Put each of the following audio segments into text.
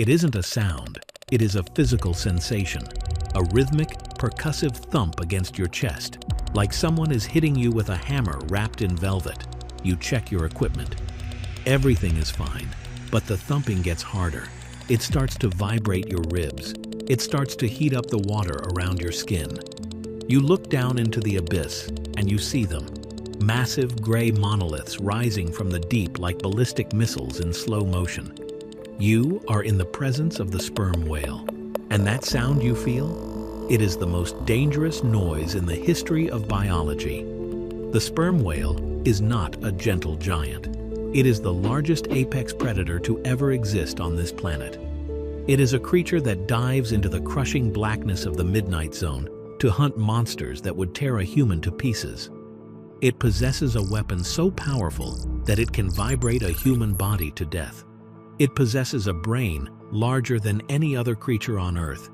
It isn't a sound, it is a physical sensation, a rhythmic, percussive thump against your chest, like someone is hitting you with a hammer wrapped in velvet. You check your equipment. Everything is fine, but the thumping gets harder. It starts to vibrate your ribs. It starts to heat up the water around your skin. You look down into the abyss, and you see them. Massive gray monoliths rising from the deep like ballistic missiles in slow motion. You are in the presence of the sperm whale. And that sound you feel? It is the most dangerous noise in the history of biology. The sperm whale is not a gentle giant. It is the largest apex predator to ever exist on this planet. It is a creature that dives into the crushing blackness of the midnight zone to hunt monsters that would tear a human to pieces. It possesses a weapon so powerful that it can vibrate a human body to death. It possesses a brain larger than any other creature on Earth.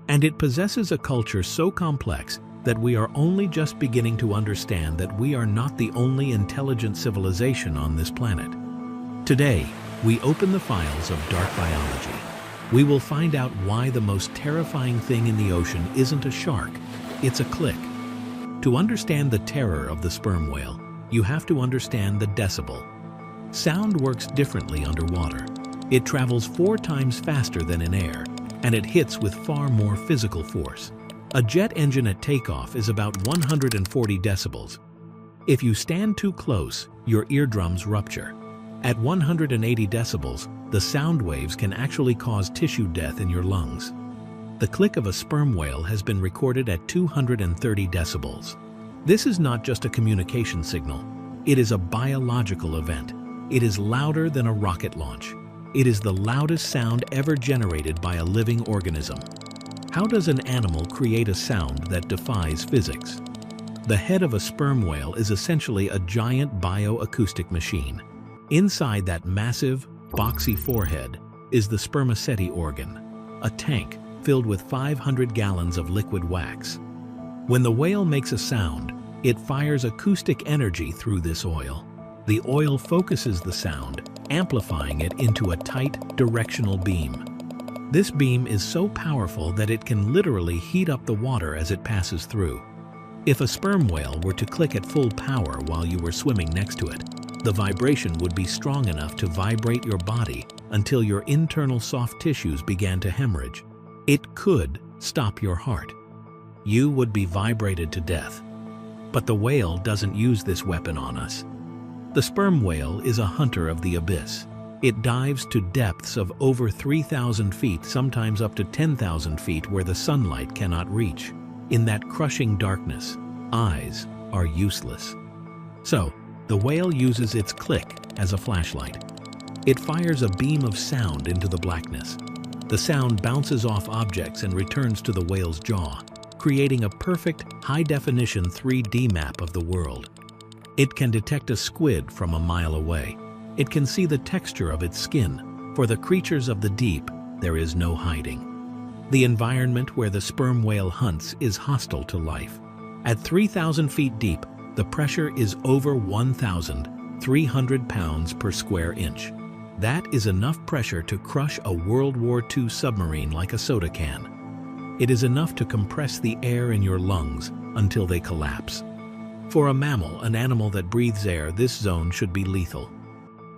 And it possesses a culture so complex that we are only just beginning to understand that we are not the only intelligent civilization on this planet. Today, we open the files of dark biology. We will find out why the most terrifying thing in the ocean isn't a shark, it's a click. To understand the terror of the sperm whale, you have to understand the decibel. Sound works differently underwater. It travels 4 times faster than in air, and it hits with far more physical force. A jet engine at takeoff is about 140 decibels. If you stand too close, your eardrums rupture. At 180 decibels, the sound waves can actually cause tissue death in your lungs. The click of a sperm whale has been recorded at 230 decibels. This is not just a communication signal. It is a biological event. It is louder than a rocket launch. It is the loudest sound ever generated by a living organism. How does an animal create a sound that defies physics? The head of a sperm whale is essentially a giant bioacoustic machine. Inside that massive, boxy forehead is the spermaceti organ, a tank filled with 500 gallons of liquid wax. When the whale makes a sound, it fires acoustic energy through this oil. The oil focuses the sound, amplifying it into a tight, directional beam. This beam is so powerful that it can literally heat up the water as it passes through. If a sperm whale were to click at full power while you were swimming next to it, the vibration would be strong enough to vibrate your body until your internal soft tissues began to hemorrhage. It could stop your heart. You would be vibrated to death. But the whale doesn't use this weapon on us. The sperm whale is a hunter of the abyss. It dives to depths of over 3,000 feet, sometimes up to 10,000 feet, where the sunlight cannot reach. In that crushing darkness, eyes are useless. So, the whale uses its click as a flashlight. It fires a beam of sound into the blackness. The sound bounces off objects and returns to the whale's jaw, creating a perfect, high-definition 3D map of the world. It can detect a squid from a mile away. It can see the texture of its skin. For the creatures of the deep, there is no hiding. The environment where the sperm whale hunts is hostile to life. At 3,000 feet deep, the pressure is over 1,300 pounds per square inch. That is enough pressure to crush a World War II submarine like a soda can. It is enough to compress the air in your lungs until they collapse. For a mammal, an animal that breathes air, this zone should be lethal.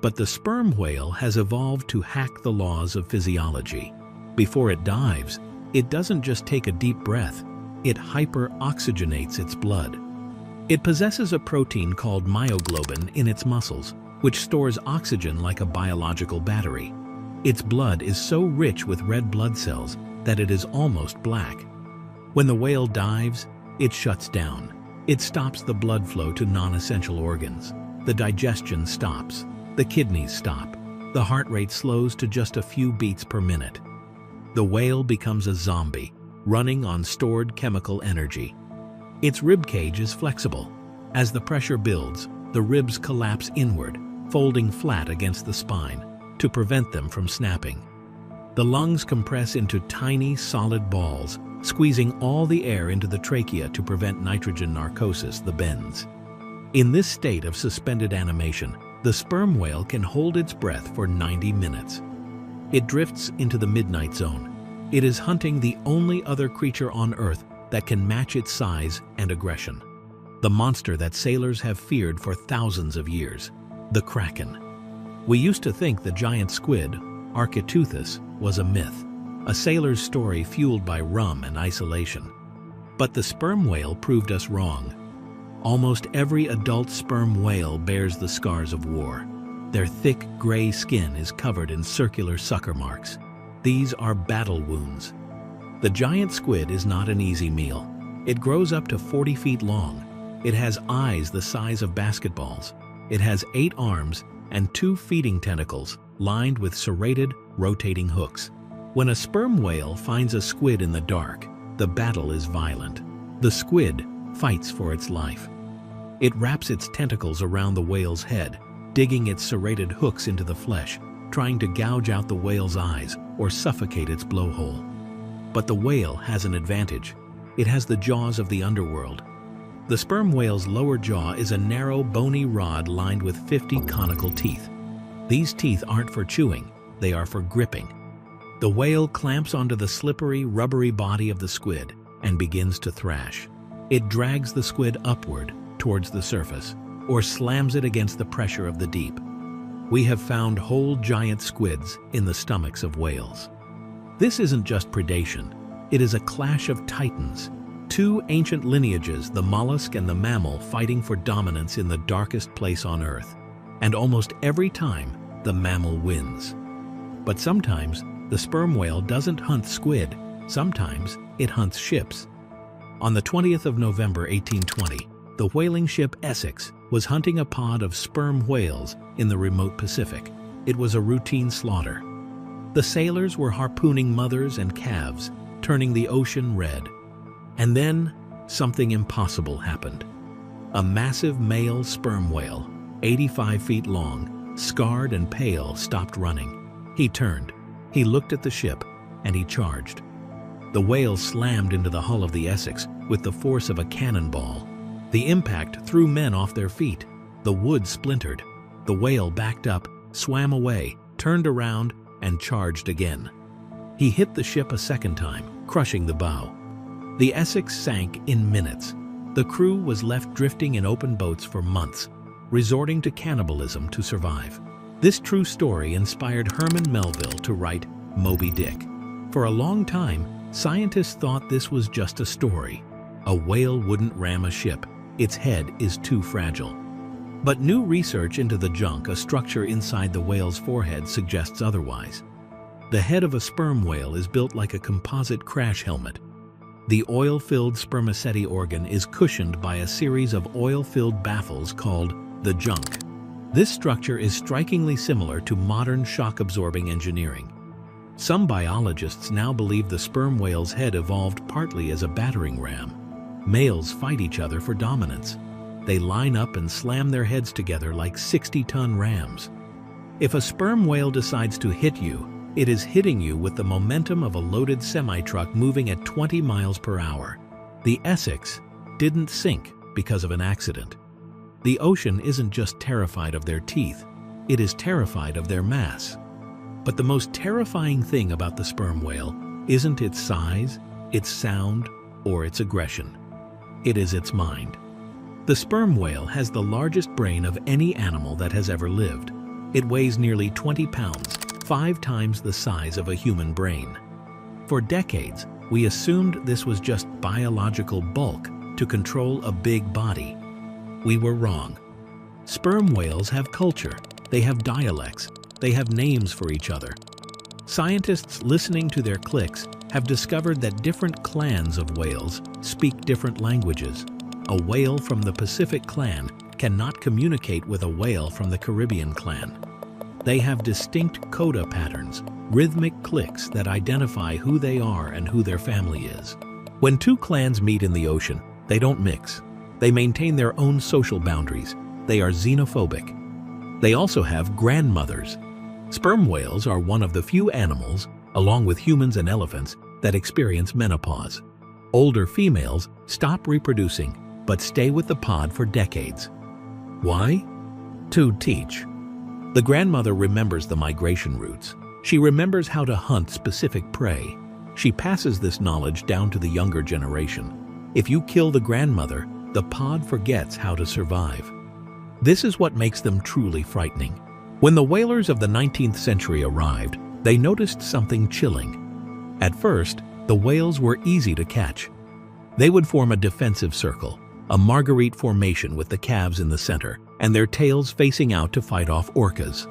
But the sperm whale has evolved to hack the laws of physiology. Before it dives, it doesn't just take a deep breath, it hyper-oxygenates its blood. It possesses a protein called myoglobin in its muscles, which stores oxygen like a biological battery. Its blood is so rich with red blood cells that it is almost black. When the whale dives, it shuts down. It stops the blood flow to non-essential organs. The digestion stops. The kidneys stop. The heart rate slows to just a few beats per minute. The whale becomes a zombie, running on stored chemical energy. Its rib cage is flexible. As the pressure builds, the ribs collapse inward, folding flat against the spine, to prevent them from snapping. The lungs compress into tiny, solid balls, squeezing all the air into the trachea to prevent nitrogen narcosis, the bends. In this state of suspended animation, the sperm whale can hold its breath for 90 minutes. It drifts into the midnight zone. It is hunting the only other creature on Earth that can match its size and aggression. The monster that sailors have feared for thousands of years, the Kraken. We used to think the giant squid, Architeuthis, was a myth, a sailor's story fueled by rum and isolation. But the sperm whale proved us wrong. Almost every adult sperm whale bears the scars of war. Their thick gray skin is covered in circular sucker marks. These are battle wounds. The giant squid is not an easy meal. It grows up to 40 feet long. It has eyes the size of basketballs. It has 8 arms and 2 feeding tentacles lined with serrated, rotating hooks. When a sperm whale finds a squid in the dark, the battle is violent. The squid fights for its life. It wraps its tentacles around the whale's head, digging its serrated hooks into the flesh, trying to gouge out the whale's eyes or suffocate its blowhole. But the whale has an advantage. It has the jaws of the underworld. The sperm whale's lower jaw is a narrow, bony rod lined with 50 conical teeth. These teeth aren't for chewing, they are for gripping. The whale clamps onto the slippery, rubbery body of the squid and begins to thrash. It drags the squid upward towards the surface or slams it against the pressure of the deep. We have found whole giant squids in the stomachs of whales. This isn't just predation. It is a clash of titans. 2 ancient lineages, the mollusk and the mammal, fighting for dominance in the darkest place on Earth. And almost every time, the mammal wins. But sometimes, the sperm whale doesn't hunt squid. Sometimes, it hunts ships. On the 20th of November 1820, the whaling ship Essex was hunting a pod of sperm whales in the remote Pacific. It was a routine slaughter. The sailors were harpooning mothers and calves, turning the ocean red. And then, something impossible happened. A massive male sperm whale, 85 feet long, scarred and pale, stopped running. He turned, he looked at the ship, and he charged. The whale slammed into the hull of the Essex with the force of a cannonball. The impact threw men off their feet. The wood splintered. The whale backed up, swam away, turned around, and charged again. He hit the ship a second time, crushing the bow. The Essex sank in minutes. The crew was left drifting in open boats for months, resorting to cannibalism to survive. This true story inspired Herman Melville to write Moby Dick. For a long time, scientists thought this was just a story. A whale wouldn't ram a ship. Its head is too fragile. But new research into the junk, a structure inside the whale's forehead, suggests otherwise. The head of a sperm whale is built like a composite crash helmet. The oil-filled spermaceti organ is cushioned by a series of oil-filled baffles called the junk. This structure is strikingly similar to modern shock-absorbing engineering. Some biologists now believe the sperm whale's head evolved partly as a battering ram. Males fight each other for dominance. They line up and slam their heads together like 60-ton rams. If a sperm whale decides to hit you, it is hitting you with the momentum of a loaded semi-truck moving at 20 miles per hour. The Essex didn't sink because of an accident. The ocean isn't just terrified of their teeth, it is terrified of their mass. But the most terrifying thing about the sperm whale isn't its size, its sound, or its aggression. It is its mind. The sperm whale has the largest brain of any animal that has ever lived. It weighs nearly 20 pounds, 5 times the size of a human brain. For decades, we assumed this was just biological bulk to control a big body. We were wrong. Sperm whales have culture, they have dialects, they have names for each other. Scientists listening to their clicks have discovered that different clans of whales speak different languages. A whale from the Pacific clan cannot communicate with a whale from the Caribbean clan. They have distinct coda patterns, rhythmic clicks that identify who they are and who their family is. When 2 clans meet in the ocean, they don't mix. They maintain their own social boundaries. They are xenophobic. They also have grandmothers. Sperm whales are one of the few animals, along with humans and elephants, that experience menopause. Older females stop reproducing but stay with the pod for decades. Why? To teach. The grandmother remembers the migration routes. She remembers how to hunt specific prey. She passes this knowledge down to the younger generation. If you kill the grandmother, the pod forgets how to survive. This is what makes them truly frightening. When the whalers of the 19th century arrived, they noticed something chilling. At first, the whales were easy to catch. They would form a defensive circle, a marguerite formation with the calves in the center, and their tails facing out to fight off orcas.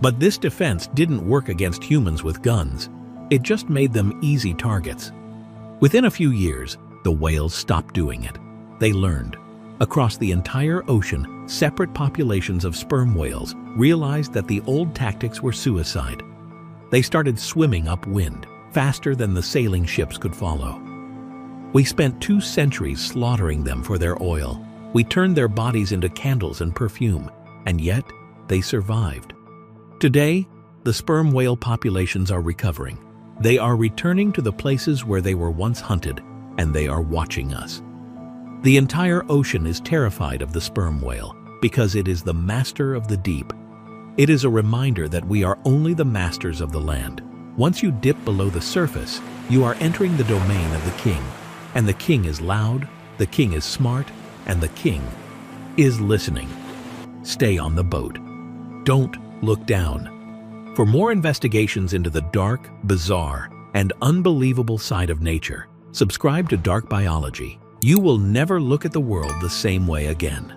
But this defense didn't work against humans with guns. It just made them easy targets. Within a few years, the whales stopped doing it. They learned. Across the entire ocean, separate populations of sperm whales realized that the old tactics were suicide. They started swimming upwind, faster than the sailing ships could follow. We spent 2 centuries slaughtering them for their oil. We turned their bodies into candles and perfume, and yet they survived. Today, the sperm whale populations are recovering. They are returning to the places where they were once hunted, and they are watching us. The entire ocean is terrified of the sperm whale because it is the master of the deep. It is a reminder that we are only the masters of the land. Once you dip below the surface, you are entering the domain of the king. And the king is loud, the king is smart, and the king is listening. Stay on the boat. Don't look down. For more investigations into the dark, bizarre, and unbelievable side of nature, subscribe to Dark Biology. You will never look at the world the same way again.